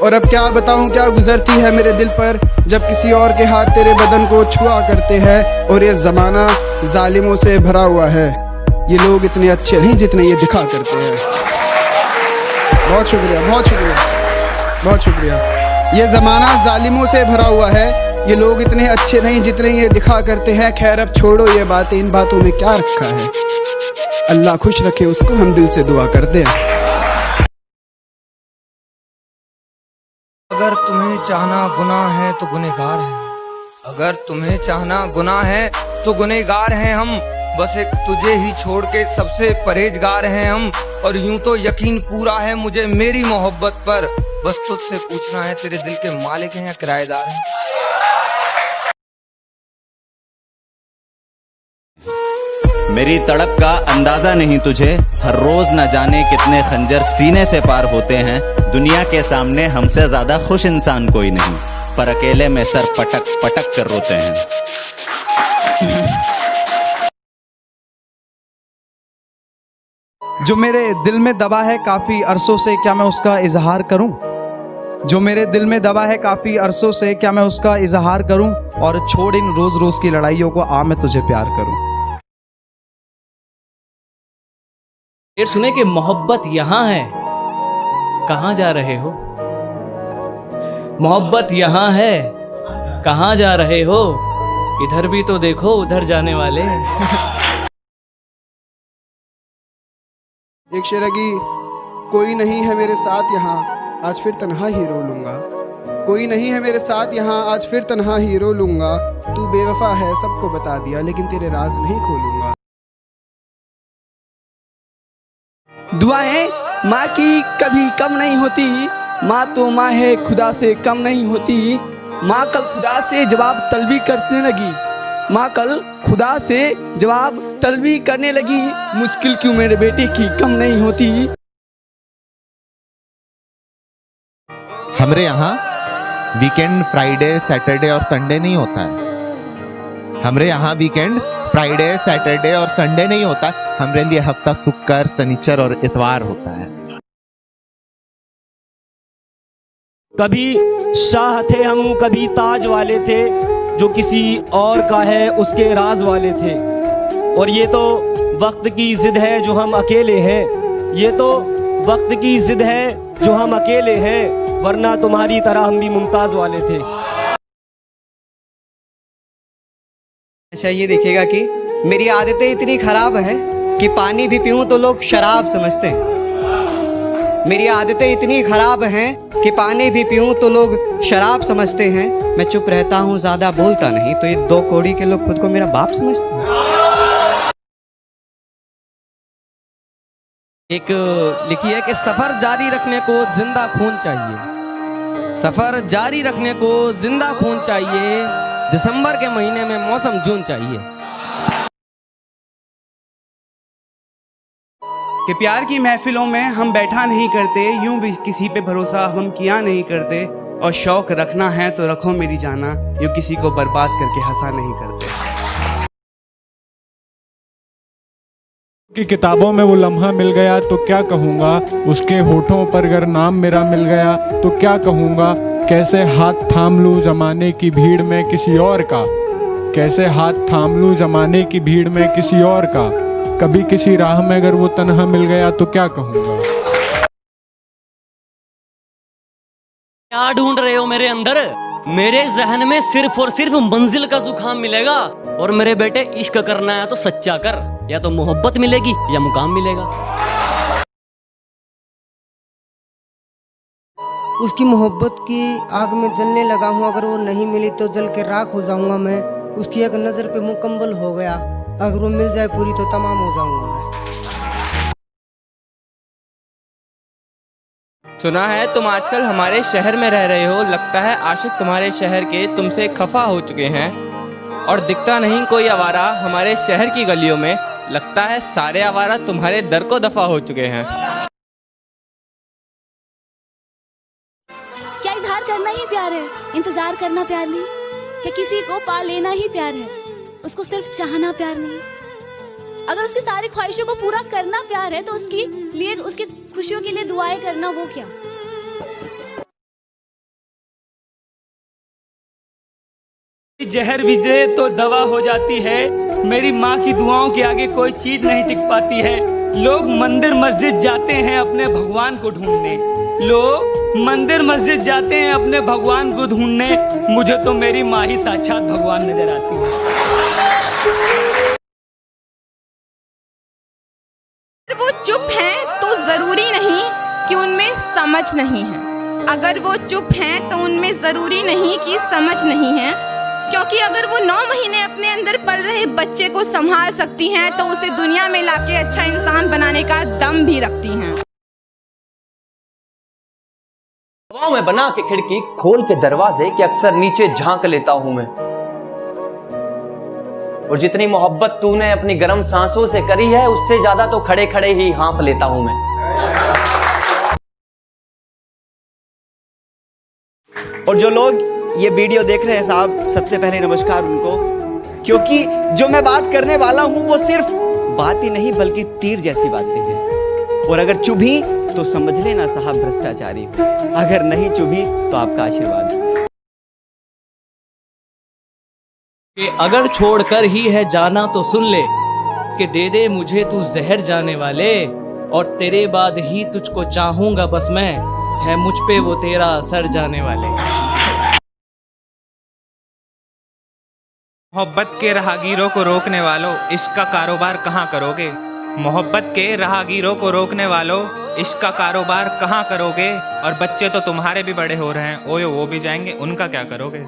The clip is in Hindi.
और अब क्या बताऊं क्या गुजरती है मेरे दिल पर, जब किसी और के हाथ तेरे बदन को छुआ करते हैं। और ये ज़माना जालिमों से भरा हुआ है, ये लोग इतने अच्छे नहीं जितने ये दिखा करते हैं। बहुत शुक्रिया, बहुत शुक्रिया, बहुत शुक्रिया। ये ज़माना जालिमों से भरा हुआ है, ये लोग इतने अच्छे नहीं जितने ये दिखा करते हैं। खैर अब छोड़ो ये बातें, इन बातों में क्या रखा है। अल्लाह खुश रखे उसको, हम दिल से दुआ करते हैं। अगर तुम्हें चाहना गुनाह है तो गुनहगार है, अगर तुम्हें चाहना गुनाह है तो गुनहगार हैं हम। बस एक तुझे ही छोड़ के सबसे परहेजगार हैं हम। और यूं तो यकीन पूरा है मुझे मेरी मोहब्बत पर, बस तुझसे पूछना है तेरे दिल के मालिक हैं या किराएदार हैं। मेरी तड़प का अंदाजा नहीं तुझे, हर रोज न जाने कितने खंजर सीने से पार होते हैं। दुनिया के सामने हमसे ज्यादा खुश इंसान कोई नहीं, पर अकेले में सर पटक पटक कर रोते हैं। जो मेरे दिल में दबा है काफी अरसों से, क्या मैं उसका इजहार करूं? जो मेरे दिल में दबा है काफी अरसों से, क्या मैं उसका इजहार करूं? और छोड़ इन रोज रोज की लड़ाइयों को, आ मैं तुझे प्यार करूं। फिर सुने कि मोहब्बत यहाँ है, कहाँ जा रहे हो? मोहब्बत यहाँ है, कहाँ जा रहे हो? इधर भी तो देखो, उधर जाने वाले। एक शेर की, कोई नहीं है मेरे साथ यहाँ, आज फिर तन्हा ही रो लूंगा। कोई नहीं है मेरे साथ यहाँ, आज फिर तन्हा ही रो लूंगा। तू बेवफा है सबको बता दिया, लेकिन तेरे राज नहीं खोलूंगा। दुआएं माँ की कभी कम नहीं होती, माँ तो माँ है खुदा से कम नहीं होती। माँ कल खुदा से जवाब तलबी करने लगी, माँ कल खुदा से जवाब तलबी करने लगी। मुश्किल क्यों मेरे बेटे की कम नहीं होती। हमारे यहाँ वीकेंड फ्राइडे सैटरडे और संडे नहीं होता है। हमारे यहाँ वीकेंड फ्राइडे सैटरडे और संडे नहीं होता, हमारे लिए हफ्ता शुक्र शनिचर और इतवार होता है। कभी शाह थे हम, कभी ताज वाले थे, जो किसी और का है उसके राज वाले थे। और ये तो वक्त की जिद है जो हम अकेले हैं, ये तो वक्त की जिद है जो हम अकेले हैं, वरना तुम्हारी तरह हम भी मुमताज वाले थे। अच्छा ये देखिएगा कि मेरी आदतें इतनी खराब है कि पानी भी पीऊं तो लोग शराब समझते हैं। मेरी आदतें इतनी खराब हैं कि पानी भी पीऊं तो लोग शराब समझते हैं। मैं चुप रहता हूं, ज्यादा बोलता नहीं, तो ये 2 कौड़ी के लोग खुद को मेरा बाप समझते हैं। एक लिखी है कि सफर जारी रखने को जिंदा खून चाहिए, सफर जारी रखने को जिंदा खून चाहिए। दिसंबर के महीने में मौसम जून चाहिए। कि प्यार की महफिलों में हम बैठा नहीं करते, यूं भी किसी पे भरोसा हम किया नहीं करते। और शौक रखना है तो रखो मेरी जाना, यूं किसी को बर्बाद करके हंसा नहीं करते। कि किताबों में वो लम्हा मिल गया तो क्या कहूँगा, उसके होठों पर अगर नाम मेरा मिल गया तो क्या कहूँगा। कैसे हाथ थाम लूँ जमाने की भीड़ में किसी और का, कैसे हाथ थाम लूँ जमाने की भीड़ में किसी और का। कभी किसी राह में अगर वो तन्हा मिल गया तो क्या कहूँगा। क्या ढूंढ रहे हो मेरे अंदर? मेरे जहन में सिर्फ और सिर्फ मंजिल का जुकाम मिलेगा। और मेरे बेटे इश्क करना है तो सच्चा कर, या तो मोहब्बत मिलेगी या मुकाम मिलेगा। उसकी मोहब्बत की आग में जलने लगा हूँ, अगर वो नहीं मिली तो जल के राख हो जाऊंगा मैं। उसकी एक नजर पे मुकम्मल हो गया, अगर वो मिल जाए पूरी तो तमाम हो जाऊंगा मैं। सुना है तुम आजकल हमारे शहर में रह रहे हो, लगता है आशिक तुम्हारे शहर के तुमसे खफा हो चुके हैं। और दिखता नहीं कोई आवारा हमारे शहर की गलियों में, लगता है सारे आवारा तुम्हारे दर को दफा हो चुके हैं। क्या इजहार करना ही प्यार है? इंतजार करना प्यार नहीं? क्या किसी को पा लेना ही प्यार है? उसको सिर्फ चाहना प्यार नहीं? अगर उसकी सारी ख्वाहिशों को पूरा करना प्यार है तो उसकी लिए, उसकी खुशियों के लिए दुआएं करना वो क्या? जहर भी दे तो दवा हो जाती है। मेरी माँ की दुआओं के आगे कोई चीज नहीं टिक पाती है। लोग मंदिर मस्जिद जाते हैं अपने भगवान को ढूंढने, लोग मंदिर मस्जिद जाते हैं अपने भगवान को ढूंढने, मुझे तो मेरी माँ ही साक्षात भगवान नजर आती है। वो चुप हैं तो जरूरी नहीं कि उनमें समझ नहीं है। अगर वो चुप हैं तो उनमें जरूरी नहीं कि समझ नहीं है, क्योंकि अगर वो 9 महीने अपने अंदर पल रहे बच्चे को संभाल सकती हैं तो उसे दुनिया में लाके अच्छा इंसान बनाने का दम भी रखती हैं। हवाओं में बना के खिड़की खोल के दरवाजे कि अक्सर नीचे झांक लेता हूं मैं, और जितनी मोहब्बत तूने अपनी गर्म सांसों से करी है उससे ज्यादा तो खड़े खड़े ही हाँफ लेता हूं मैं। और जो लोग ये वीडियो देख रहे हैं साहब, सबसे पहले नमस्कार उनको, क्योंकि जो मैं बात करने वाला हूं वो सिर्फ बात ही नहीं बल्कि तीर जैसी बातें हैं। और अगर चुभी तो समझ लेना साहब भ्रष्टाचारी हो, अगर नहीं चुभी तो आपका आशीर्वाद। कि अगर छोड़कर ही है जाना तो सुन ले, कि दे दे मुझे तू जहर जाने वाले, और तेरे बाद ही तुझको चाहूंगा बस मैं, है मुझ पे वो तेरा असर जाने वाले। मोहब्बत के राहगीरों को रोकने वालों, इश्क का कारोबार कहाँ करोगे? मोहब्बत के राहगीरों को रोकने वालों, इश्क का कारोबार कहाँ करोगे? और बच्चे तो तुम्हारे भी बड़े हो रहे हैं, ओयो वो भी जाएंगे, उनका क्या करोगे?